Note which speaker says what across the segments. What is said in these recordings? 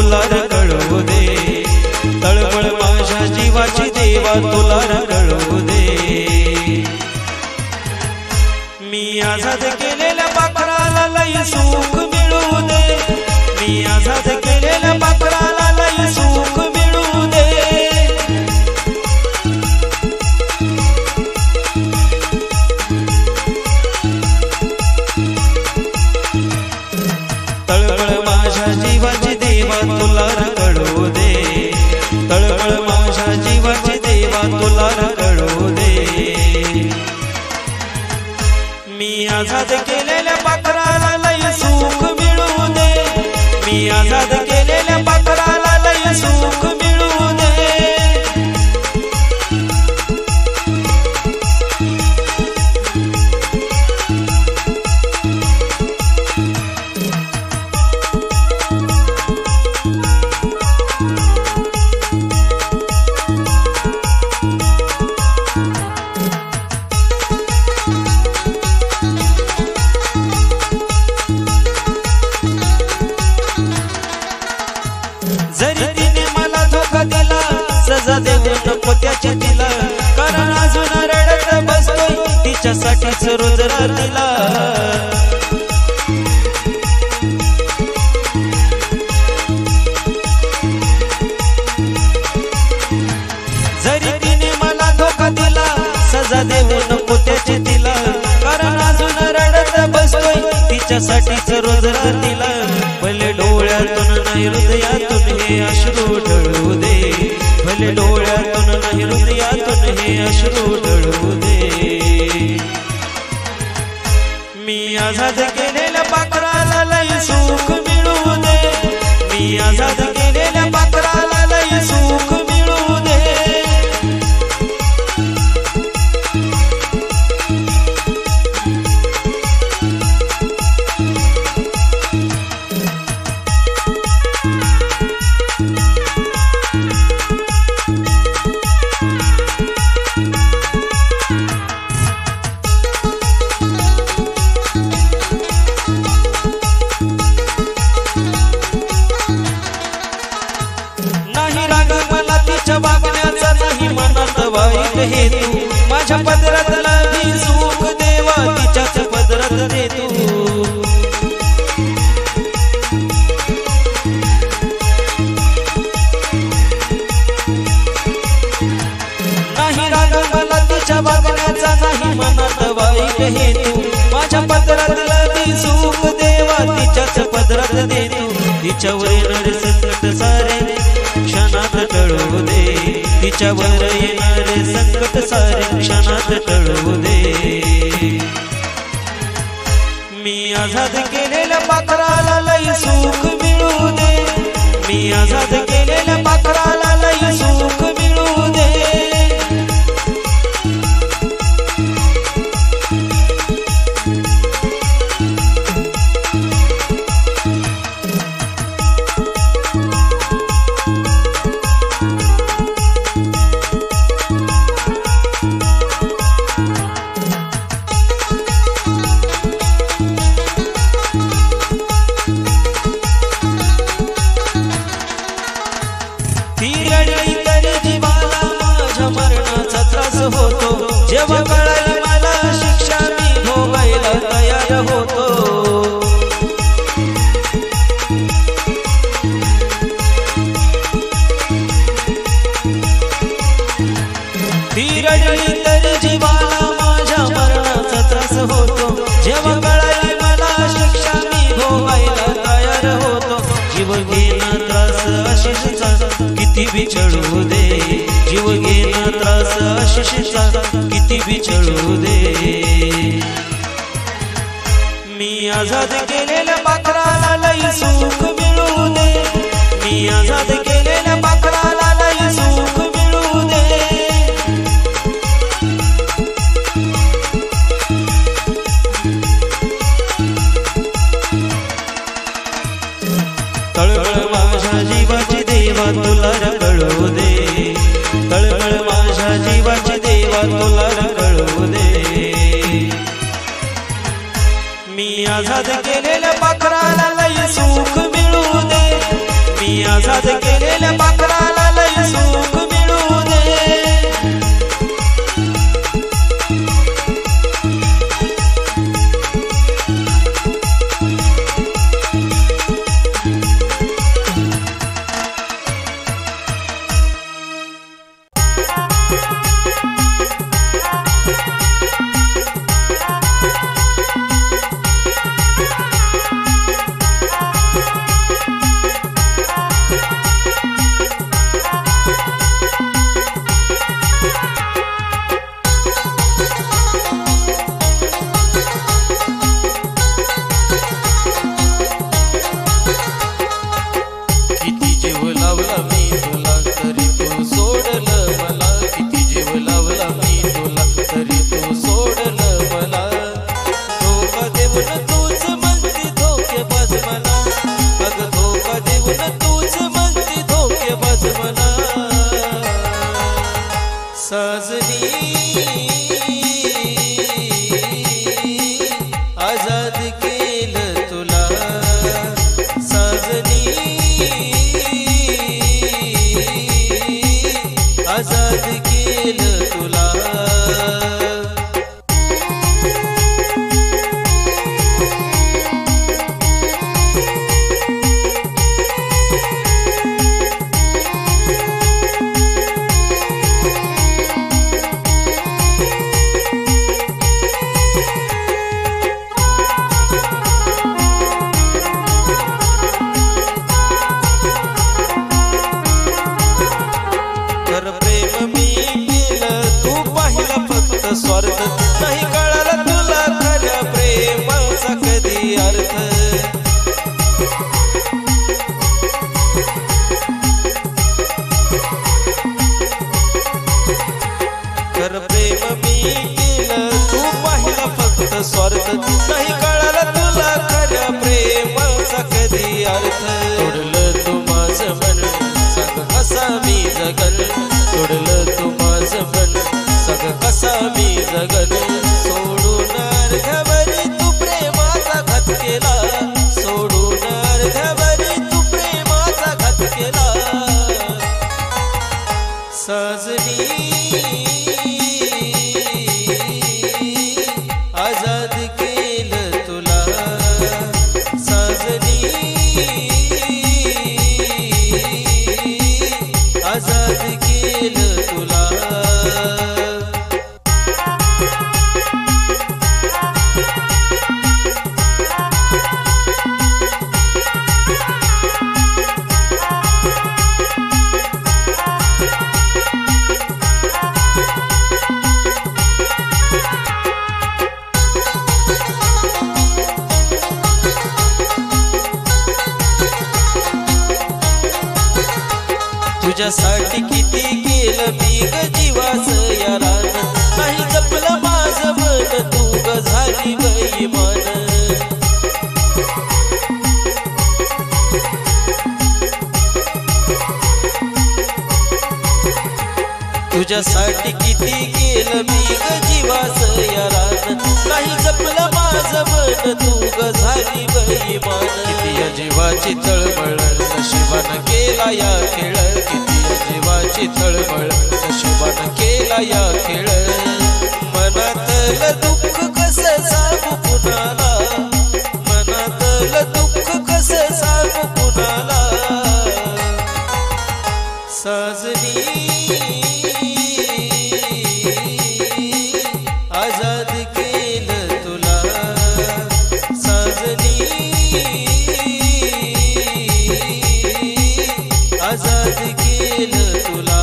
Speaker 1: तुला कळू दे, तळमळ माझ्या जीवाची देवा तुला कळू दे। मी आझाद केलेल्या पाखराला लई सुख मिळू दे, मी आझाद केलेल्या पाखराला लई सुख मिळू दे। तळमळ माझ्या जीवाची देवा तुला कळू दे, तळमळ माझ्या जीवाची देवा तुला कळू दे। मी आझाद केलेल्या पाखराला लई सुख मिळू दे, मी आझाद केलेल्या पाखराला लई सुख मिळू दे। जरी तिने मला धोका दिला, सजा देऊ नको त्याच्या तिला, कारण अजून रडत बसतोय तिच्यासाठीच रोज रात्रीला। जरी तिने मला धोका दिला, सजा देऊ नको त्याच्या तिला, कारण अजून रडत बसतोय तिच्यासाठीच रोज रात्रीला। भले डोळ्यातून नाही हृदयातून हे अश्रू ढळू दे, भले डोळ्यातून नाही हृदयातून हे अश्रू ढळू दे। मी आझाद केलेल्या पाखराला लई सुख मिळू दे, मी आझाद केलेल्या पाखराला लई सुख मिळू दे। वागण्याचा नाही मनात वाईट हेतू, माझ्या पदरातला मी सुख देवा तिच्याच पदरात देतो। नाही राग मला तिच्या वागण्याचा नाही मनात वाईट हेतू, माझ्या पदरातला मी सुख देवा तिच्याच पदरात देतो। तिच्यावर येणारे संकट सारे क्षणात टळू दे, तिच्यावर येणारे संकट सारे क्षणात टळू दे। मी आझाद केलेल्या पाखराला लई सुख मिळू दे, मी आझाद केलेल्या पाखराला लई सुख मिळू दे। जेव्हा कळाली मला शिक्षा मी भोगायला तयार होतो। ती रडली तर जीवाला माझ्या मरणाचा त्रास होतो, जेव्हा कळाली मला शिक्षा मी भोगायला तयार होतो। जीव घेणा त्रास आशिषचा किती बिछडू दे, जीव घेणा त्रास आशिषचा किती बिछडू दे। मी आझाद केलेल्या पाखराला लई सुख मिळू दे, मी आझाद केलेल्या पाखराला लई सुख मिळू दे। तळमळ माझ्या जीवाची देवा तुला कळू दे, तळमळ माझ्या जीवाची देवा तुला कळू दे। मी आझाद केलेल्या पाखराला लई सुख मिळू दे, मी आजाद केलं तुला साजनी आजाद केलं तुला स्वार्थ नाही कळाला तुला खऱ्या प्रेमाचा कधी अर्थ कर प्रेम मी केलं तू पाहिला फक्त स्वार्थ नाही कळाला तुला खऱ्या प्रेमाचा कधी अर्थ तोडलं तू माझं मन सांग कसा मी जगन तोडलं तू माझं मन सग कसा मी जगन सोडून अर्ध्यावरी तू प्रेमाचा घात केला सोडून अर्ध्यावरी तू प्रेमाचा घात केला साजनी आजाद केलं तुला साजनी आजाद केलं तुला तुझ्यासाठी किती केलं मी ग जीवाचं या रान नाही जपलं माझं मन तू ग झाली बेईमान तुझ्यासाठी किती केलं मी ग जीवाचं या रान नाही जपलं माझं मन तू ग झाली बेईमान किती या जीवाची तळमळ नशिबानं केला या खेळ किती या जीवाची तळमळ नशिबानं केला या खेळ मनातलं दुःख कसं सांगू कुणाला मनातलं दुःख कसं सांगू कुणाला साजनी आजाद केलं तुला साजनी आजाद केलं तुला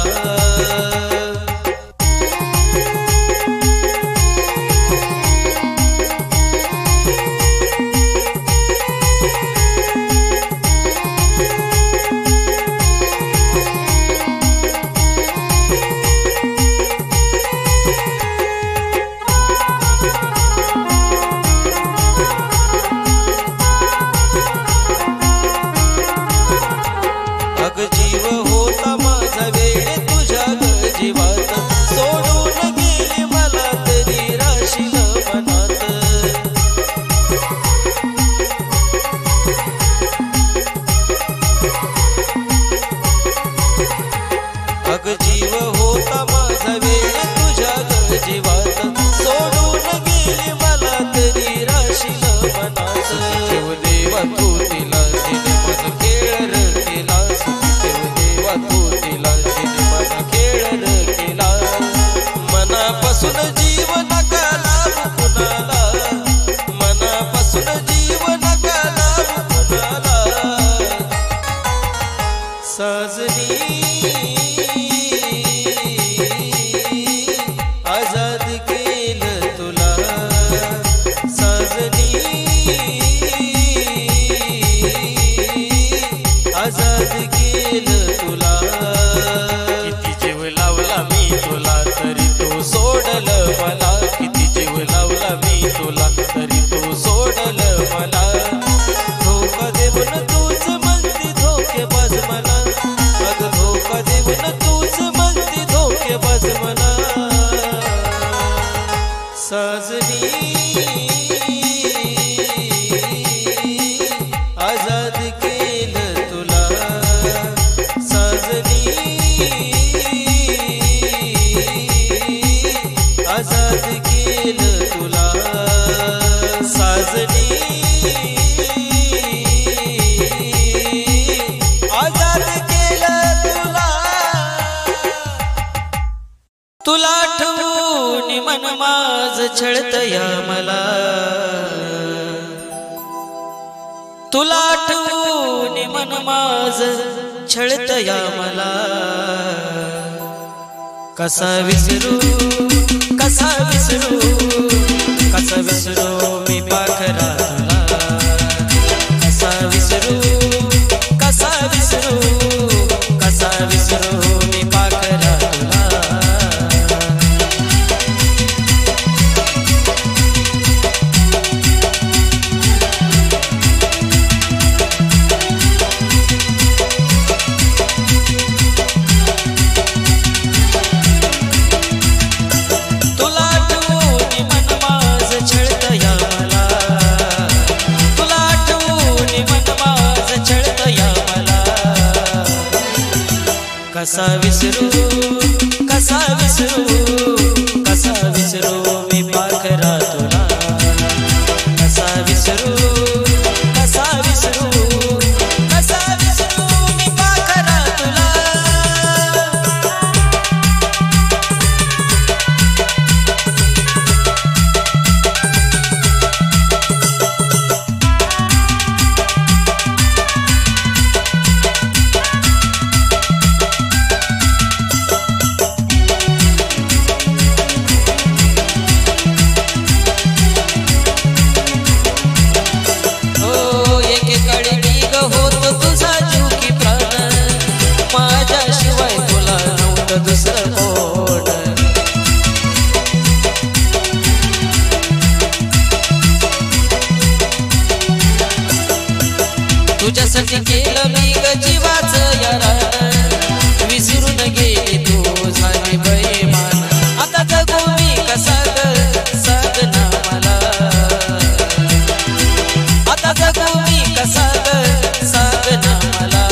Speaker 1: सजनी आजाद केलं तुला आठवून मन माझ छळतया मला तुला आठवून मन माझ छळतया मला कसा विसरू कसा विसरू कसा विसरू मी पाखरा तुला कसा विसरू कसा विसरू कसा विसरू मी पाखरा तुला कसा विसरू कसा विसरू कसा विसरू मी पाखरा तुला कसा विसरू कसा विसरू कसा विसरू मी पाखरा तुला तुझ्यासाठी केलं मी ग जीवाचं यारान विसरून गेली तू झाली बेईमान आता जगू मी कसा ग सांग ना मला आता जगू मी कसा ग सांग ना मला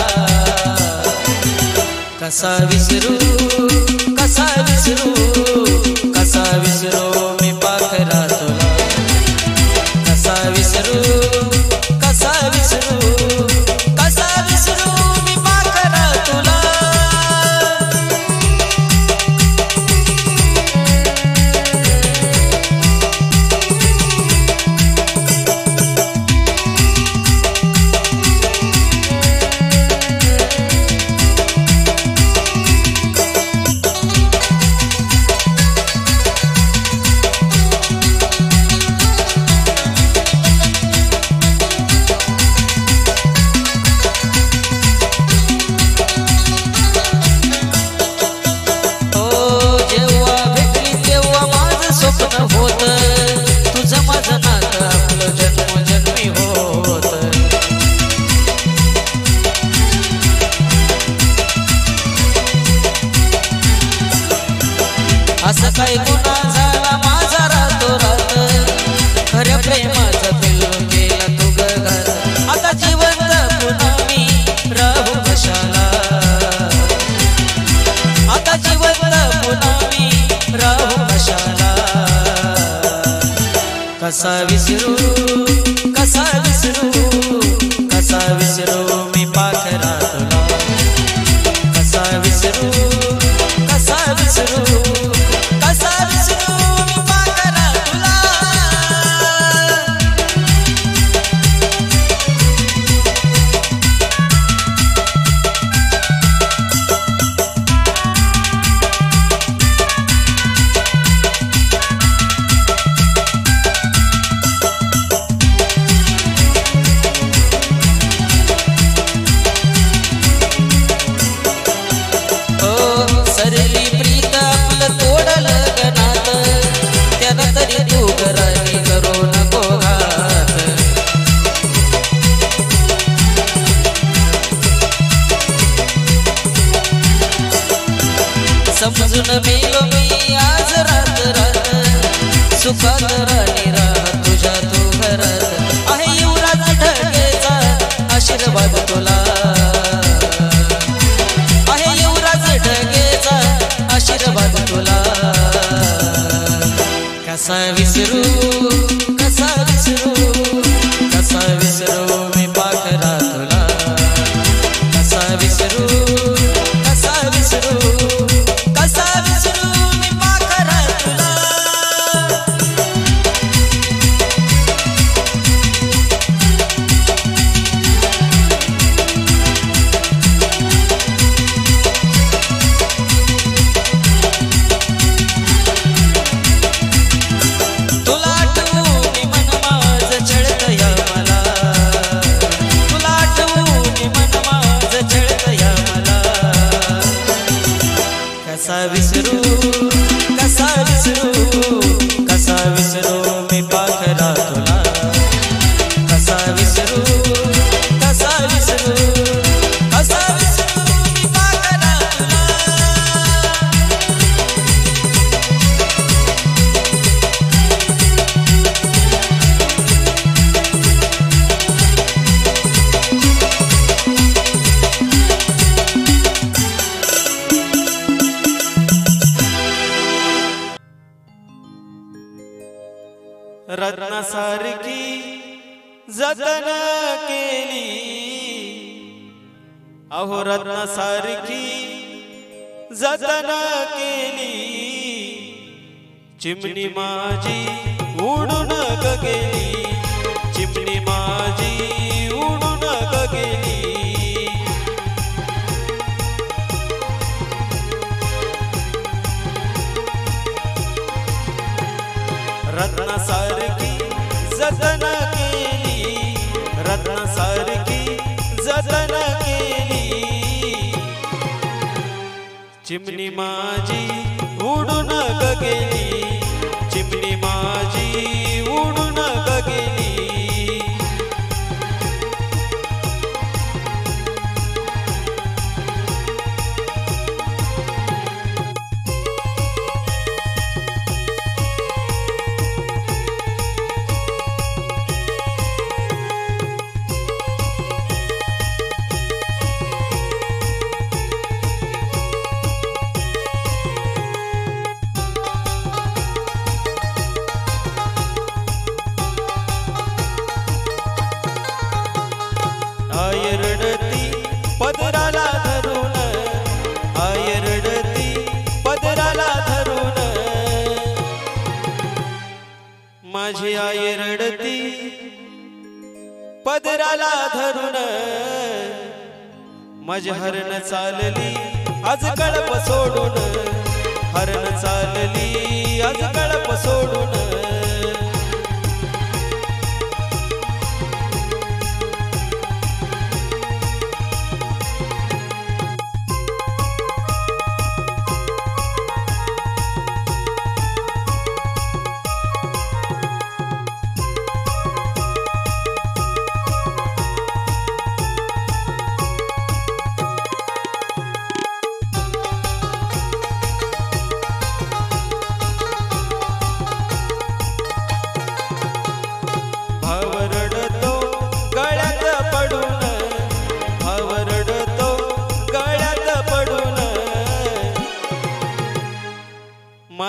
Speaker 1: कसा विसरू कसा विसरू कसा विसरू मी पाखरा तुला कसा विसरू कसा विसरू कसा विसरू मी पाखरा तुला होत तुझं माझं नातं आपलं जन्मोजन्मी होत असं काही गुन्हा झाला माझा रातो रात खऱ्या प्रेमाचं पिल्लू केला तू गगात आता जिवंत पुन्हा मी राहू कशाला आता जिवंत पुन्हा मी राहू कशाला कसा विसरू कसा विसरू कसा विसरू मी पाखरा तुला कसा विसरू कसा विसरू कसा विसरू मी पाखरा तुला समजून मेलो मी आज रात रात सुखात राणी राह तुझ्या तू घरात आहे युवराज ढगेचा आशीर्वाद तुला आहे युवराज ढगेचा आशीर्वाद तुला कसा विसरू कसा विसरू जतन केली अहो रत्नासारखी जतन केली चिमणी माझी उडून गेली चिमणी माझी उडून गेली रत्नासारखी जतन केली रत्नासारखी जतन केली चिमणी माझी उडून गेली चिमणी माझी उडून गेली आयरडती पदराला धरून आयरडती पदराला धरून माझी आयरडती पदराला धरून माझी हरण चालली आज कळप सोडून हरण चालली आज कळप सोडून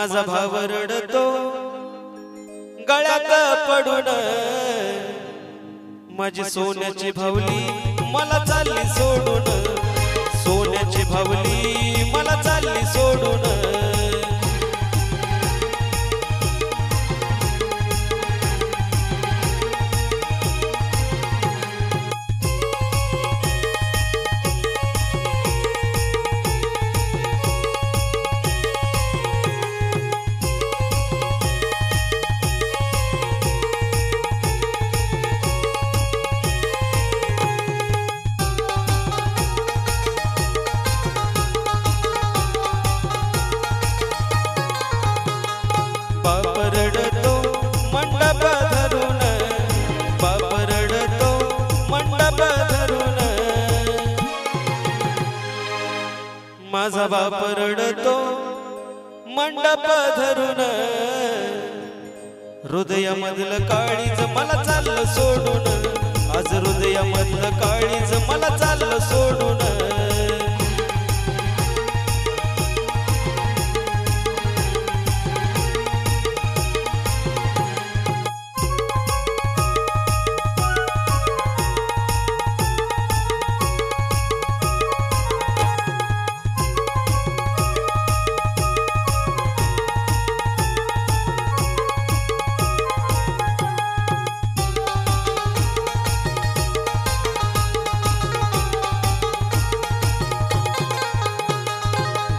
Speaker 1: माझा भाव रडतो गळ्यात पडून माझी सोन्याची भावली मला चालली सोडून सोन्याची भावली मला चालली सोडून बाप रडतो मंडप धरून बाप रडतो मंडप धरून माझा बाप रडतो मंडप धरून हृदयामधलं काळीज मला चाललं सोडून आज हृदयामधलं काळीज मला चाललं सोडून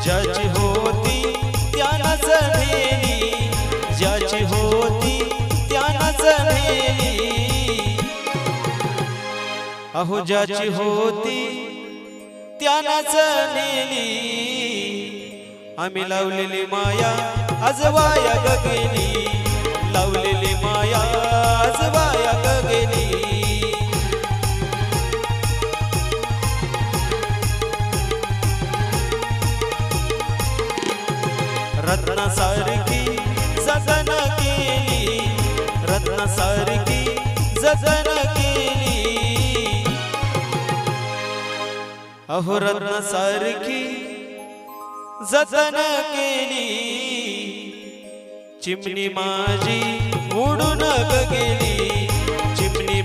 Speaker 1: ज्याची होती त्यानंच नेली ज्याची होती त्यानंच नेली अहो ज्याची होती त्यानंच नेली आम्ही लावलेली माया आज वाया गेली लावलेली माया आज वाया गेली रत्नासारखी जतन केली रत्नासारखी जतन केली अहो रत्नासारखी जतन केली चिमणी माझी उडून गेली चिमणी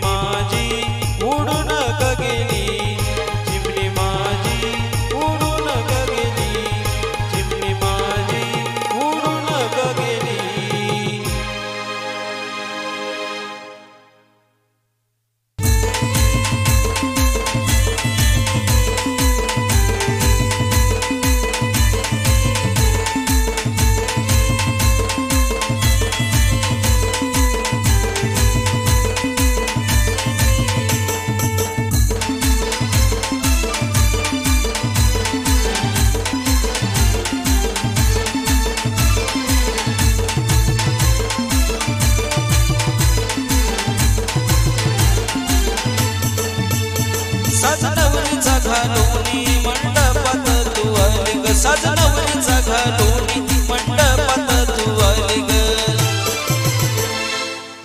Speaker 1: साजनवरीचा घालूनी मंडपात तू आली ग साजनवरीचा घालूनी मंडपात तू आली ग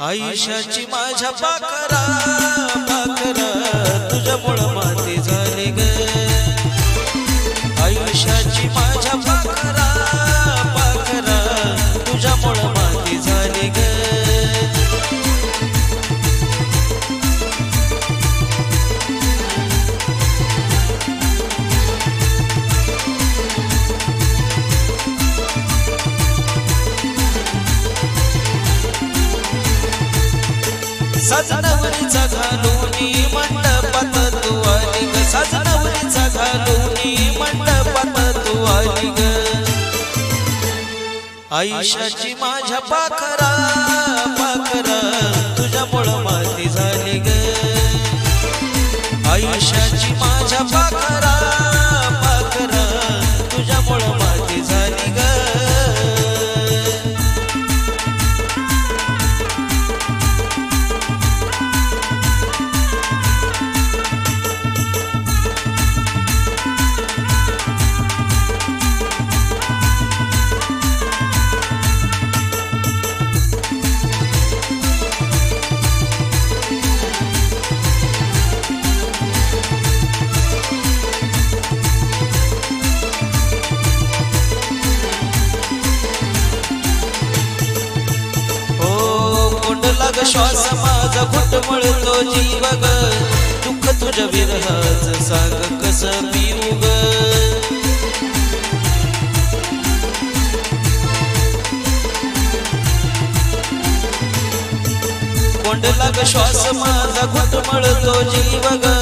Speaker 1: आयुष्याची माझ्या पाखरा पाखरा तुझ्यामुळं माती झाली ग आयुष्याची माझ्या पाखरा पाखरा तुझ्यामुळं माती झाली ग साजनवरीचा घालूनी मंडपात तू आली ग साजनवरीचा घालूनी मंडपात तू आली ग आयुष्याची माझ्या पाखरा पाखरा तुझ्यामुळं माती झाली ग आयुष्याची माझ्या पाखरा पाखरा तुझ्यामुळं माती झाली ग श्वास माझा घुटमळतो जीव ग दुःख तुझ्या विरहाच सांग कसं पिऊ ग कोंडला ग श्वास माझा घुटमळतो जीव ग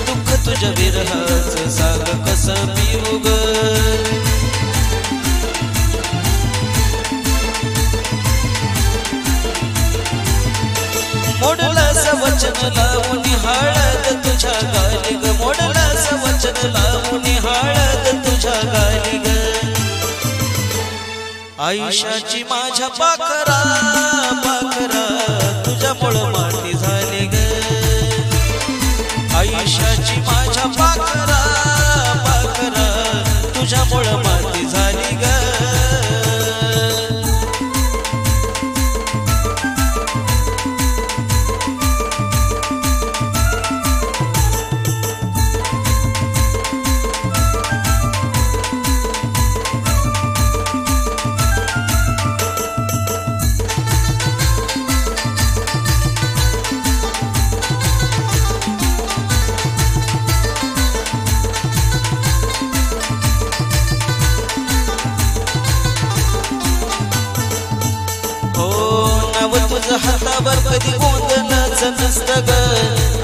Speaker 1: दुःख तुझ्या विरहाच सांग कसं पिऊ ग मोडलास वचन लावून हळद तुझ्या गाली ग मोडलास वचन लावून हळद तुझ्या गाली ग आयुष्याची माझ्या पाखरा पाखरा तुझ्यामुळं माती झाली ग आयुष्याची माझ्या पाखरा पाखरा तुझ्यामुळं माती झाली ग तुझं हातावर कधी गोंधळच नसतं ग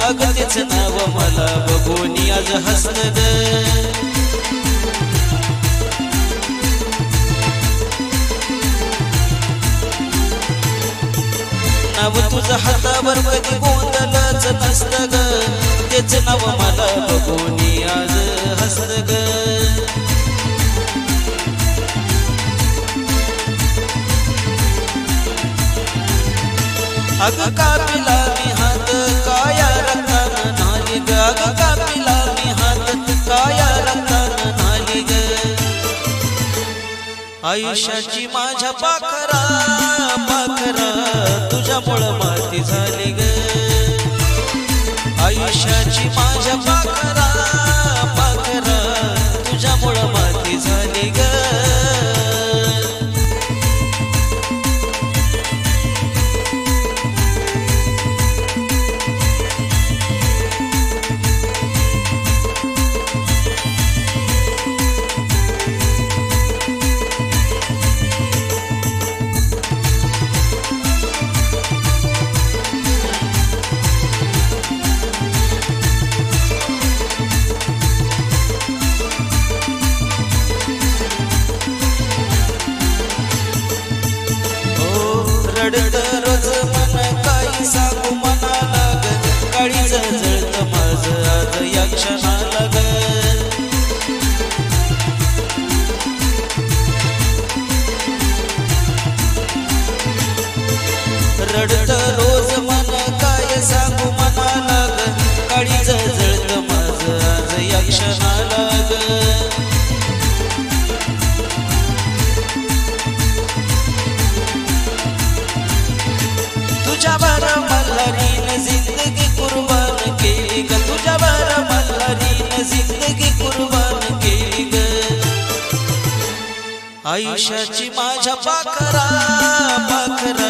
Speaker 1: अगं तेच नाव मला बघून आज हसतं ग नाव तुझं हातावर कधी गोंधळच नसतं ग तेच नाव मला बघून आज हसतं ग अग कापिला मी हात काया रक्तानं न्हाली ग अग कापिला मी हात काया रक्तानं न्हाली ग आयुष्याची माझ्या पाखरा पाखरा तुझ्यामुळं माती झाली ग आयुष्याची माझ्या पाखरा पाखरा तुझ्यामुळं माती झाली ग रडत रोज मन काही सांगू मनाला ग काळीज जळत माझं आज या क्षणाला ग रडत रोज मन काय सांगू मनाला ग काळीज जळत माझं आयुष्याची माझ्या पाखरा पाखरा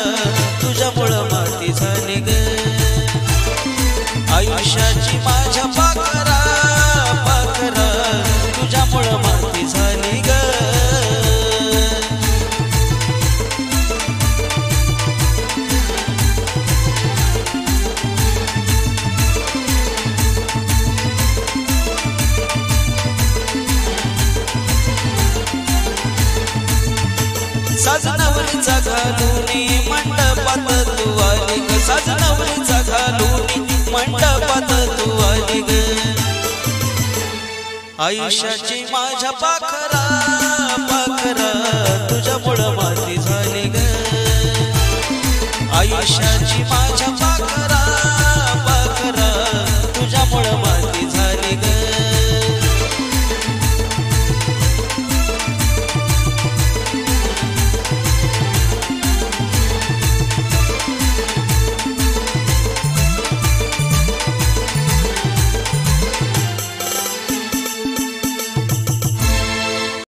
Speaker 1: तुझ्यामुळं माती झाली ग आयुष्याची माझ्या पाखरा पाखरा तुझ्यामुळं माती झाली ग साजनवरीचा घालूनी मंडपात तू आली ग साजनवरीचा घालूनी मंडपात तू आली ग आयुष्याची माझ्या पाखरा पाखरा तुझ्यामुळं माती झाली ग आयुष्याची माझ्या पाखरा